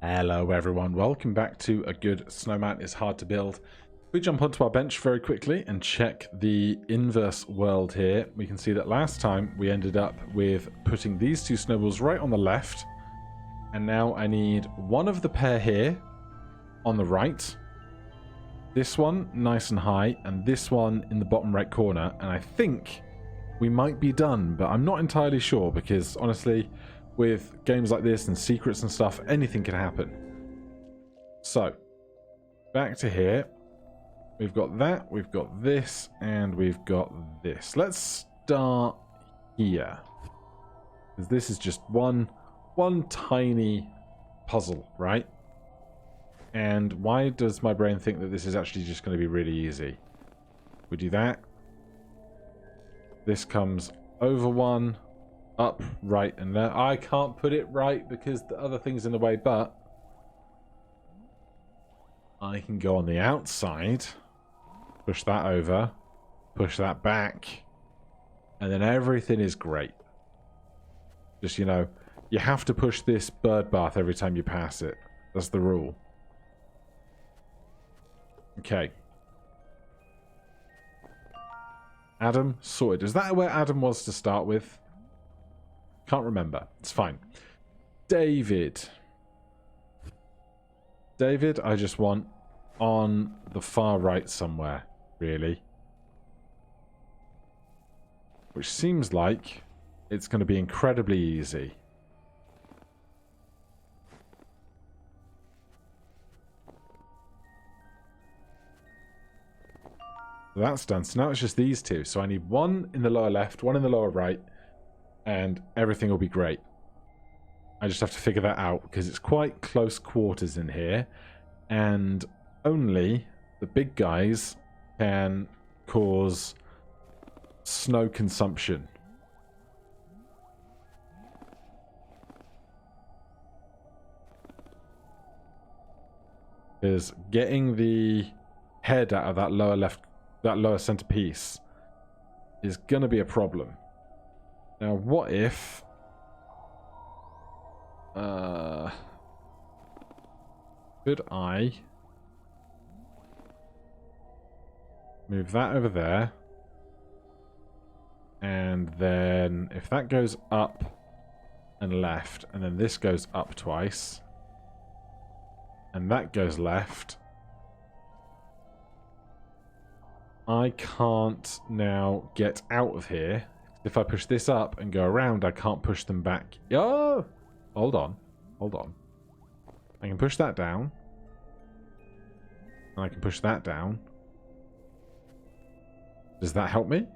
Hello everyone, welcome back to A Good Snowman is Hard to Build. We jump onto our bench very quickly and check the inverse world here. We can see that last time we ended up with putting these two snowballs right on the left. And now I need one of the pair here on the right. This one nice and high and this one in the bottom right corner. And I think we might be done, but I'm not entirely sure because honestly, with games like this and secrets and stuff, anything can happen. So, back to here. We've got that, we've got this, and we've got this. Let's start here. Because this is just one tiny puzzle, right? And why does my brain think that this is actually just going to be really easy? We do that. This comes over one. Up, right, and left. I can't put it right because the other thing's in the way, but I can go on the outside, push that over, push that back, and then everything is great. Just, you know, you have to push this bird bath every time you pass it. That's the rule. Okay. Adam, sorted. Is that where Adam was to start with? Can't remember. It's fine. David, I just want on the far right somewhere, really. Which seems like it's going to be incredibly easy. That's done. So now it's just these two. So I need one in the lower left, one in the lower right. And everything will be great. I just have to figure that out because it's quite close quarters in here. And only the big guys can cause snow consumption. Because getting the head out of that lower left, that lower center piece is going to be a problem. Now, what if... could I move that over there? And then if that goes up and left, and then this goes up twice, and that goes left, I can't now get out of here. If I push this up and go around, I can't push them back. Oh! Hold on. Hold on. I can push that down. And I can push that down. Does that help me?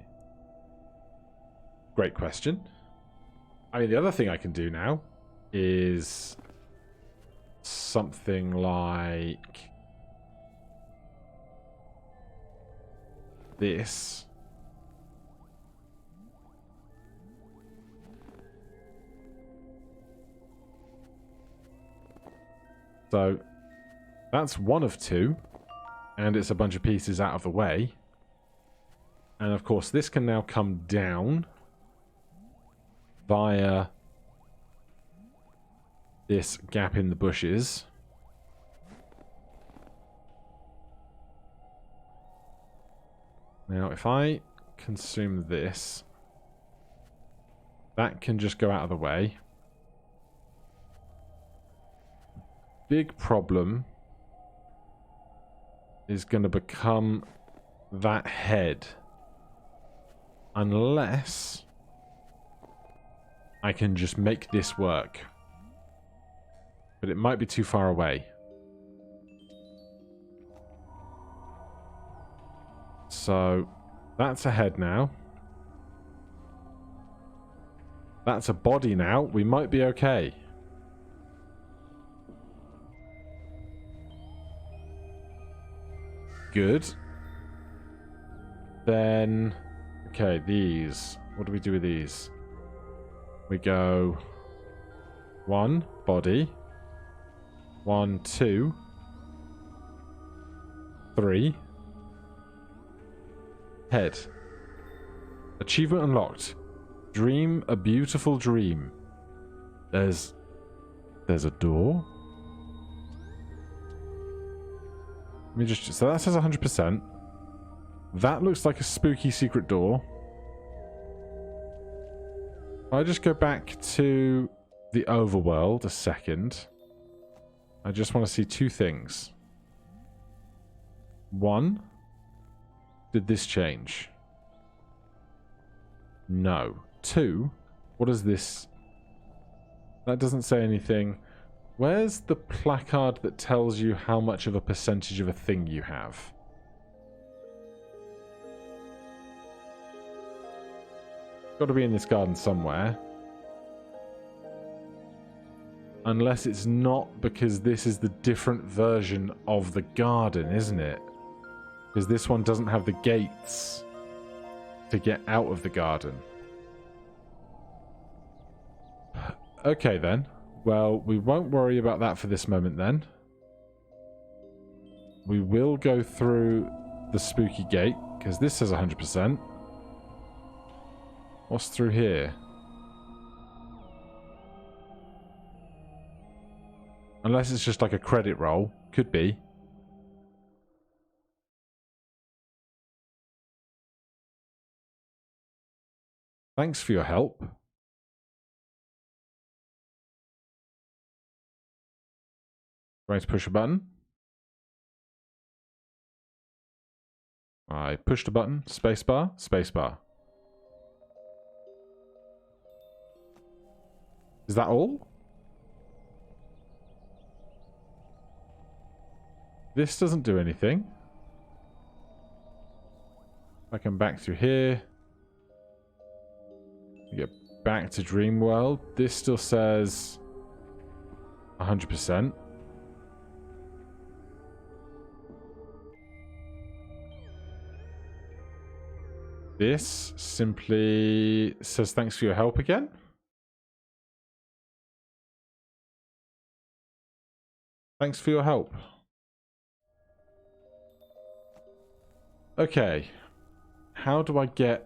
Great question. I mean, the other thing I can do now is something like this. So that's one of two, and it's a bunch of pieces out of the way. And of course, this can now come down via this gap in the bushes. Now, if I consume this, that can just go out of the way. Big problem is going to become that head. Unless I can just make this work. But it might be too far away. So that's a head now. That's a body now. We might be okay. Good. Then, okay, these. What do we do with these? We go 1, body. 1, 2, 3, head. Achievement unlocked. Dream a beautiful dream. There's a door. Let me just... So that says 100%. That looks like a spooky secret door. I just go back to the overworld a second. I just want to see two things. One, did this change? No. Two, what is this? That doesn't say anything. Where's the placard that tells you how much of a percentage of a thing you have? Got to be in this garden somewhere. Unless it's not, because this is the different version of the garden, isn't it? Because this one doesn't have the gates to get out of the garden. Okay then. Well, we won't worry about that for this moment then. We will go through the spooky gate, because this says 100%. What's through here? Unless it's just like a credit roll. Could be. Thanks for your help. Going to push a button. I pushed a button. Spacebar. Spacebar. Is that all? This doesn't do anything. I come back through here. Get back to Dream World. This still says 100%. This simply says thanks for your help again. Thanks for your help. Okay. How do I get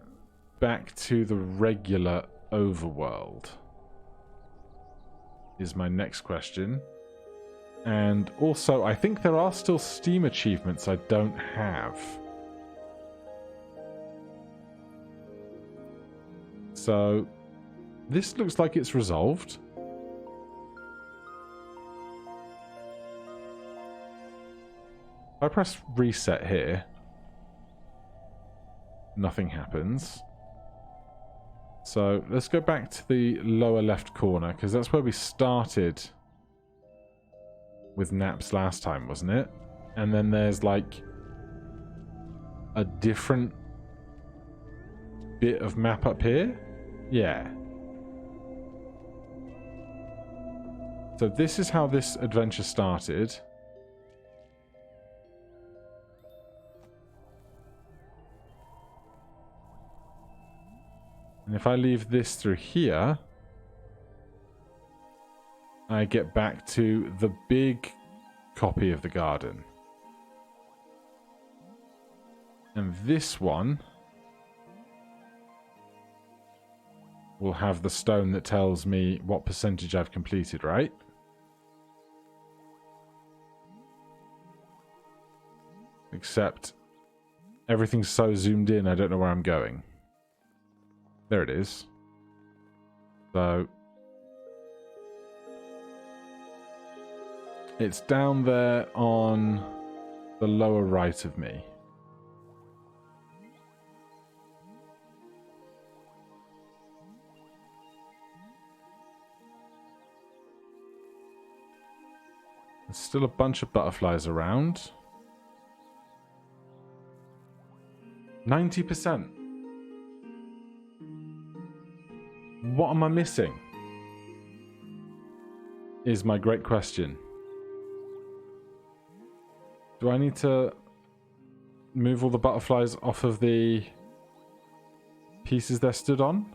back to the regular overworld? Is my next question. And also, I think there are still Steam achievements I don't have. So, this looks like it's resolved. If I press reset here, nothing happens. So let's go back to the lower left corner, because that's where we started with naps last time, wasn't it? And then there's like a different bit of map up here. Yeah. So this is how this adventure started. And if I leave this through here, I get back to the big copy of the garden. And this one will have the stone that tells me what percentage I've completed, right? Except everything's so zoomed in, I don't know where I'm going. There it is. So it's down there on the lower right of me. There's still a bunch of butterflies around. 90%. What am I missing? Is my great question. Do I need to move all the butterflies off of the pieces they're stood on?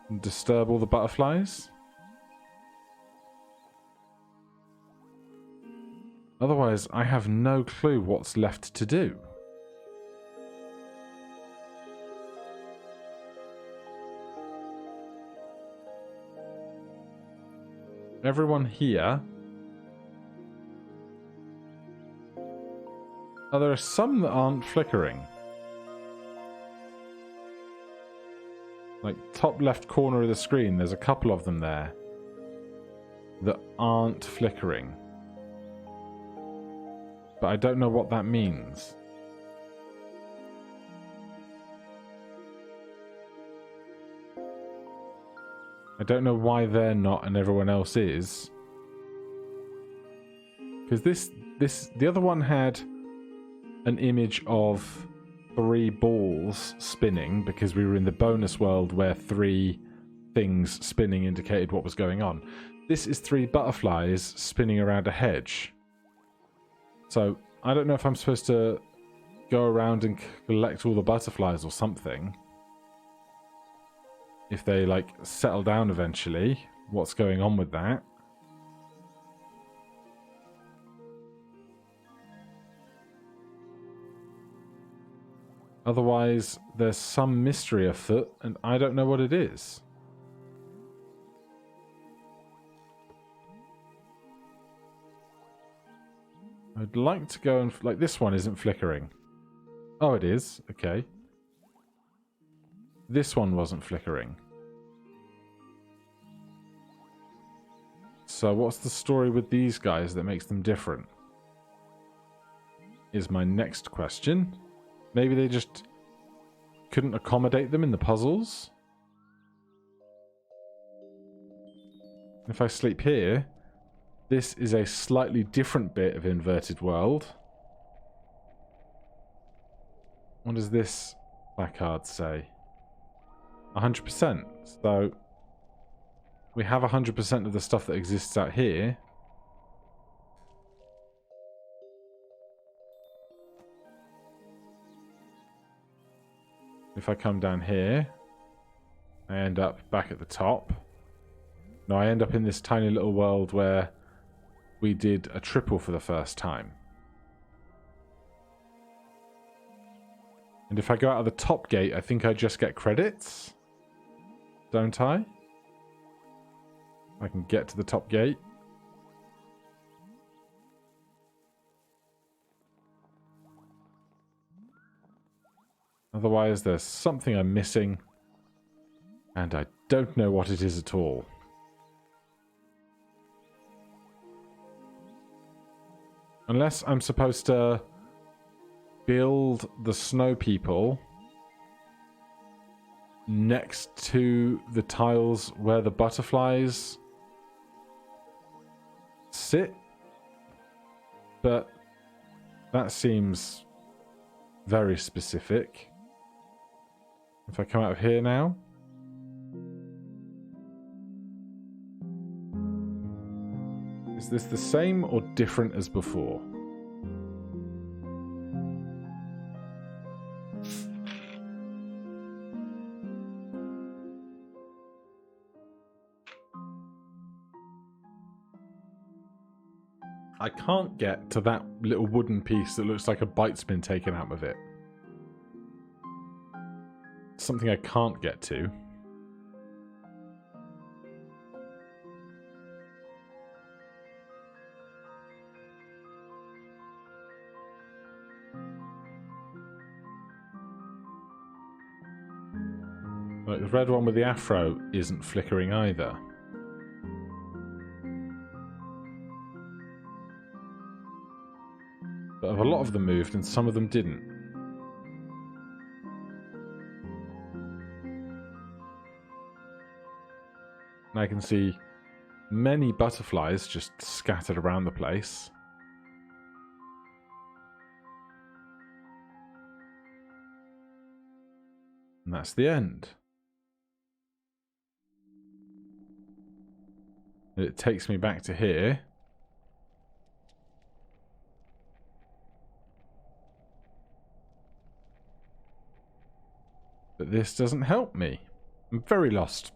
And disturb all the butterflies? Otherwise, I have no clue what's left to do. Everyone here Oh, there are some that aren't flickering. Like, top left corner of the screen, there's a couple of them there that aren't flickering. But I don't know what that means. I don't know why they're not and everyone else is. Because the other one had an image of 3 balls spinning because we were in the bonus world where 3 things spinning indicated what was going on. This is 3 butterflies spinning around a hedge. So I don't know if I'm supposed to go around and collect all the butterflies or something. If they, like, settle down eventually, what's going on with that? Otherwise, there's some mystery afoot, and I don't know what it is. I'd like to go and... like, this one isn't flickering. Oh, it is. Okay. This one wasn't flickering. So what's the story with these guys that makes them different? Is my next question. Maybe they just couldn't accommodate them in the puzzles? If I sleep here, this is a slightly different bit of inverted world. What does this placard say? 100%. So we have 100% of the stuff that exists out here. If I come down here, I end up back at the top. No, I end up in this tiny little world where we did a triple for the first time. And if I go out of the top gate, I think I just get credits. Don't I? I can get to the top gate. Otherwise, there's something I'm missing. And I don't know what it is at all. Unless I'm supposed to build the snow people next to the tiles where the butterflies sit. But that seems very specific. If I come out of here now. Is this the same or different as before? I can't get to that little wooden piece that looks like a bite's been taken out of it. Something I can't get to. Like the red one with the afro isn't flickering either. But a lot of them moved and some of them didn't. And I can see many butterflies just scattered around the place. And that's the end. And it takes me back to here. But this doesn't help me. I'm very lost.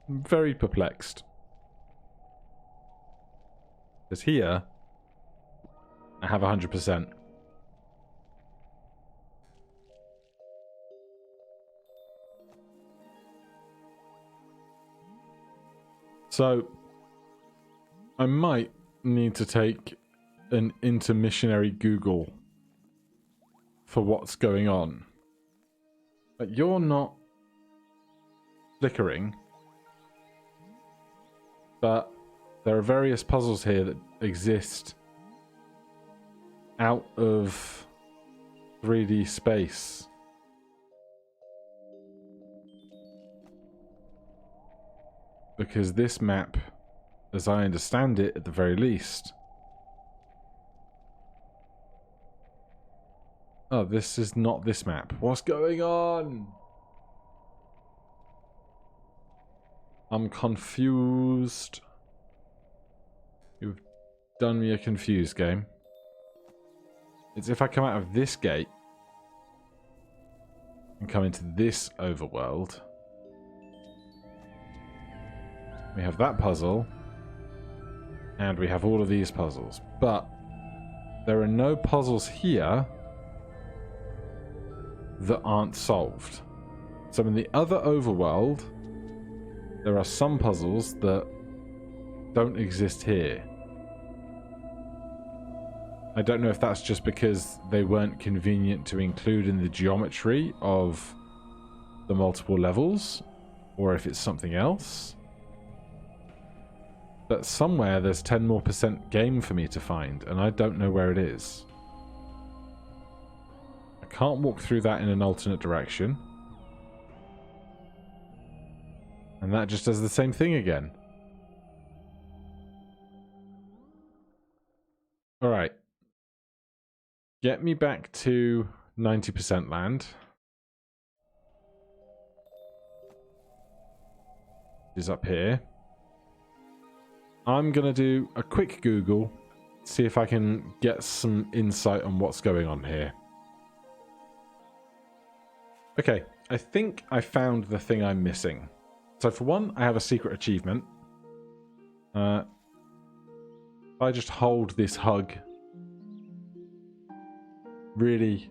I'm very perplexed. Because here, I have 100%. So, I might need to take an intermissionary Google for what's going on. But you're not flickering. But there are various puzzles here that exist out of 3D space. Because this map, as I understand it, at the very least... Oh, this is not this map. What's going on? I'm confused. You've done me a confused game. It's if I come out of this gate and come into this overworld. We have that puzzle. And we have all of these puzzles. But there are no puzzles here that aren't solved. So in the other overworld, there are some puzzles that don't exist here. I don't know if that's just because they weren't convenient to include in the geometry of the multiple levels, or if it's something else. But somewhere there's 10% more game for me to find, and I don't know where it is. I can't walk through that in an alternate direction. And that just does the same thing again. Alright. Get me back to 90% land. Is up here. I'm going to do a quick Google, see if I can get some insight on what's going on here. Okay, I think I found the thing I'm missing. So for one, I have a secret achievement. If I just hold this hug, really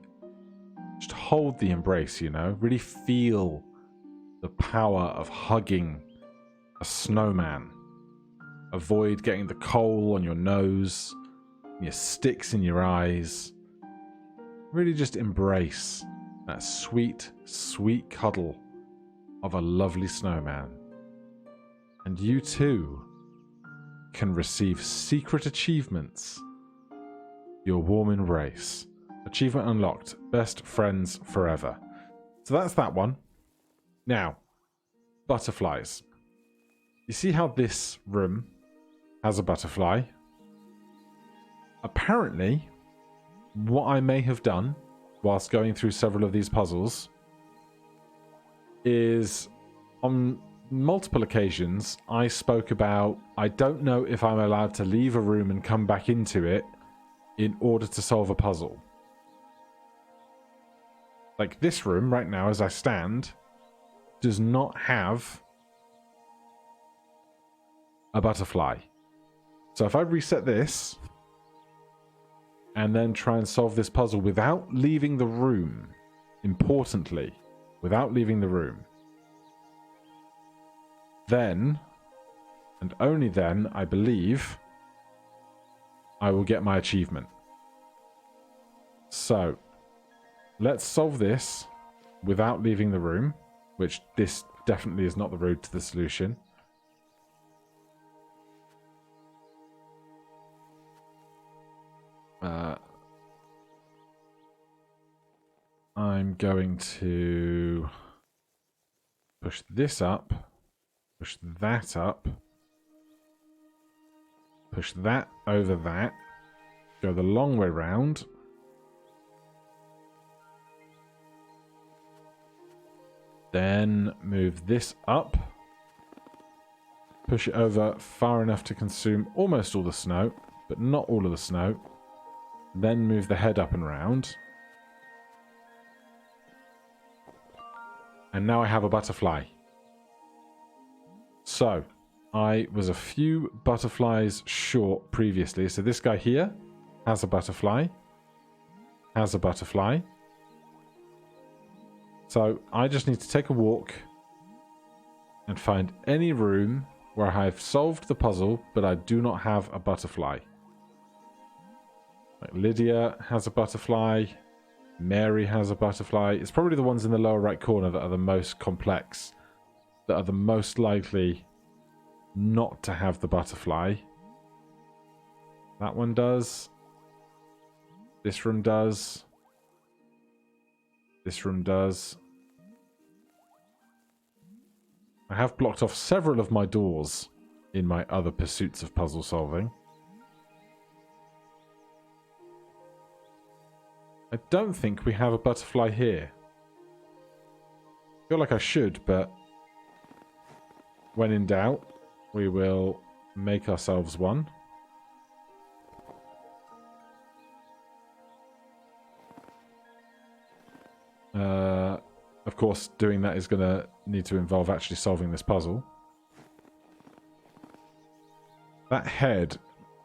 just hold the embrace, you know, really feel the power of hugging a snowman. Avoid getting the coal on your nose, your sticks in your eyes. Really just embrace that sweet, sweet cuddle of a lovely snowman. And you too can receive secret achievements. Your warm embrace. Achievement unlocked. Best friends forever. So that's that one. Now, butterflies. You see how this room has a butterfly? Apparently, what I may have done whilst going through several of these puzzles is on multiple occasions I spoke about I don't know if I'm allowed to leave a room and come back into it in order to solve a puzzle. Like this room right now as I stand does not have a butterfly. So if I reset this and then try and solve this puzzle without leaving the room, importantly, without leaving the room, then, and only then, I believe, I will get my achievement. So, let's solve this without leaving the room, which this definitely is not the road to the solution. I'm going to push this up, push that up, push that over that, go the long way round, then move this up, push it over far enough to consume almost all the snow, but not all of the snow, then move the head up and round. And now I have a butterfly. So, I was a few butterflies short previously. So this guy here has a butterfly. Has a butterfly. So, I just need to take a walk and find any room where I've solved the puzzle, but I do not have a butterfly. Like Lydia has a butterfly. Mary has a butterfly. It's probably the ones in the lower right corner that are the most complex, that are the most likely not to have the butterfly. That one does. This room does. This room does. I have blocked off several of my doors in my other pursuits of puzzle solving. I don't think we have a butterfly here. I feel like I should, but when in doubt, we will make ourselves one. Of course, doing that is going to need to involve actually solving this puzzle. That head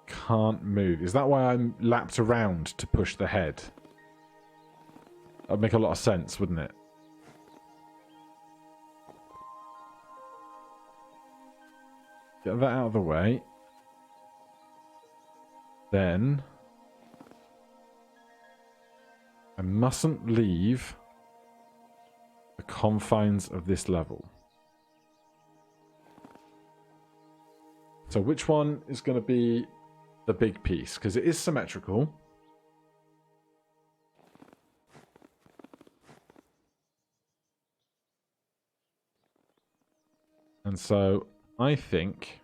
can't move. Is that why I'm lapped around to push the head? That would make a lot of sense, wouldn't it? Get that out of the way. Then I mustn't leave the confines of this level. So which one is going to be the big piece? Because it is symmetrical. And so I think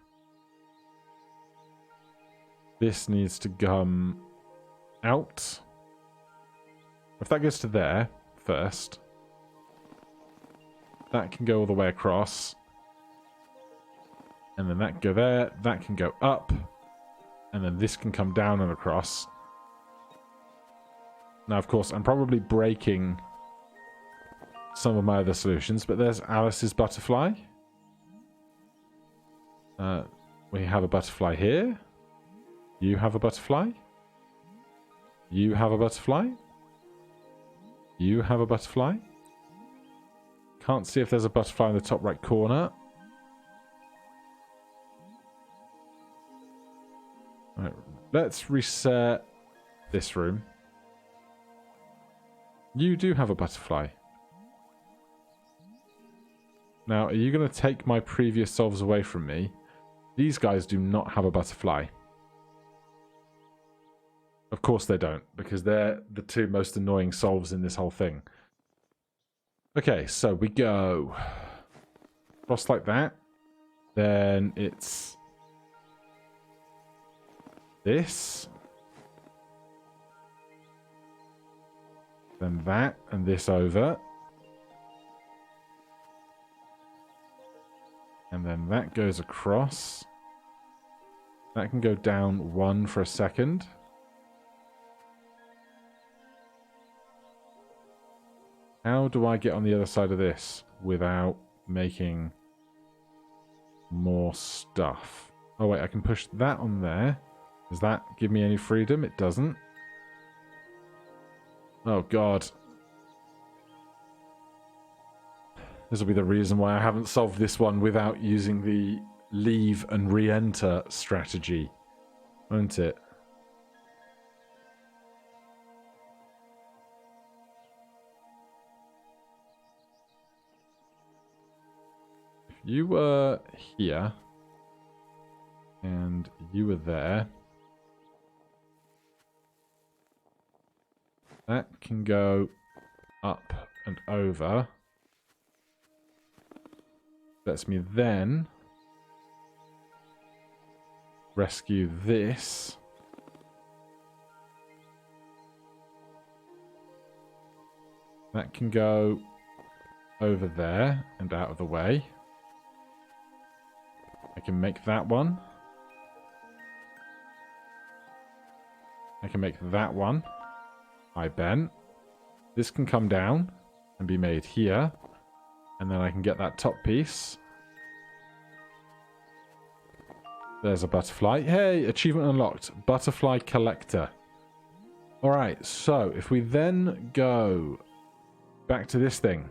this needs to come out. If that goes to there first, that can go all the way across. And then that can go there, that can go up. And then this can come down and across. Now, of course, I'm probably breaking some of my other solutions, but there's Alice's butterfly. We have a butterfly here. You have a butterfly. You have a butterfly. You have a butterfly. Can't see if there's a butterfly in the top right corner. Right, let's reset this room. You do have a butterfly. Now, are you going to take my previous solves away from me? These guys do not have a butterfly. Of course they don't, because they're the two most annoying solves in this whole thing. Okay, so we go cross like that. Then it's this. Then that and this over. And then that goes across. That can go down one for a second. How do I get on the other side of this without making more stuff? Oh wait, I can push that on there. Does that give me any freedom? It doesn't. Oh god. This will be the reason why I haven't solved this one without using the leave and re-enter strategy, won't it? If you were here and you were there, that can go up and over. Lets me then rescue this. That can go over there and out of the way. I can make that one. I can make that one. I bent. This can come down and be made here. And then I can get that top piece. There's a butterfly. Hey, achievement unlocked. Butterfly collector. Alright, so if we then go back to this thing.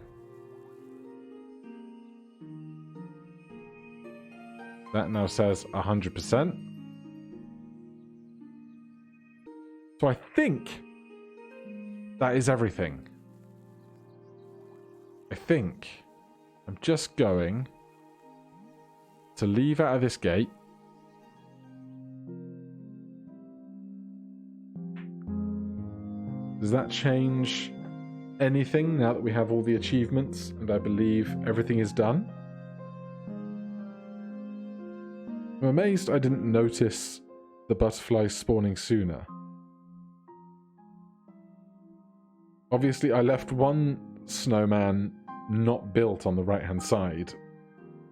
That now says 100%. So I think that is everything. I think I'm just going to leave out of this gate. Does that change anything now that we have all the achievements and I believe everything is done? I'm amazed I didn't notice the butterflies spawning sooner. Obviously, I left one snowman not built on the right-hand side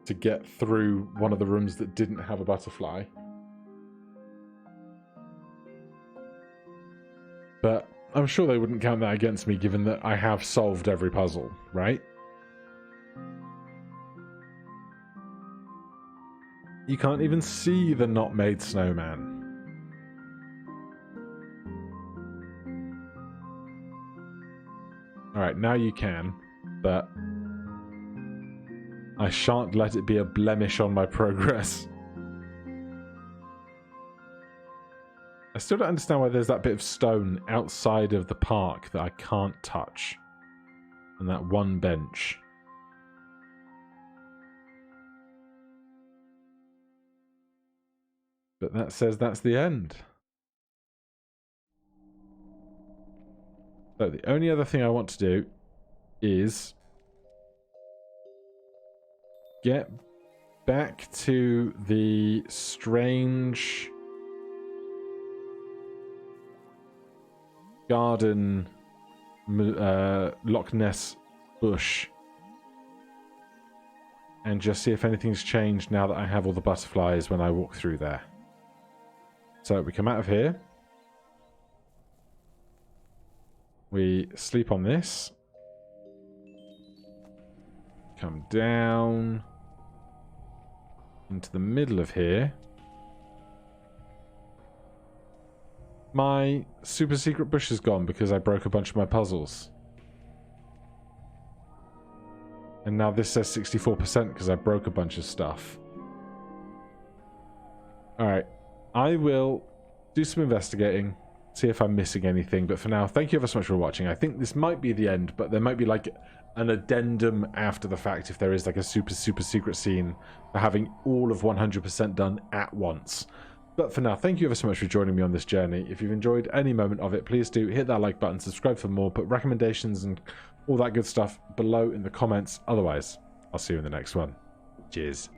to get through one of the rooms that didn't have a butterfly. But I'm sure they wouldn't count that against me, given that I have solved every puzzle, right? You can't even see the not made snowman. Alright, now you can, but I shan't let it be a blemish on my progress. I still don't understand why there's that bit of stone outside of the park that I can't touch. And that one bench. But that says that's the end. So the only other thing I want to do is get back to the strange garden Loch Ness bush and just see if anything's changed now that I have all the butterflies when I walk through there. So we come out of here. We sleep on this. Come down into the middle of here. My super secret bush is gone because I broke a bunch of my puzzles. And now this says 64% because I broke a bunch of stuff. Alright. I will do some investigating. See if I'm missing anything, but for now, thank you ever so much for watching. I think this might be the end, but there might be like an addendum after the fact if there is like a super secret scene for having all of 100% done at once. But for now, thank you ever so much for joining me on this journey. If you've enjoyed any moment of it, please do hit that like button, subscribe for more, put recommendations and all that good stuff below in the comments. Otherwise, I'll see you in the next one. Cheers.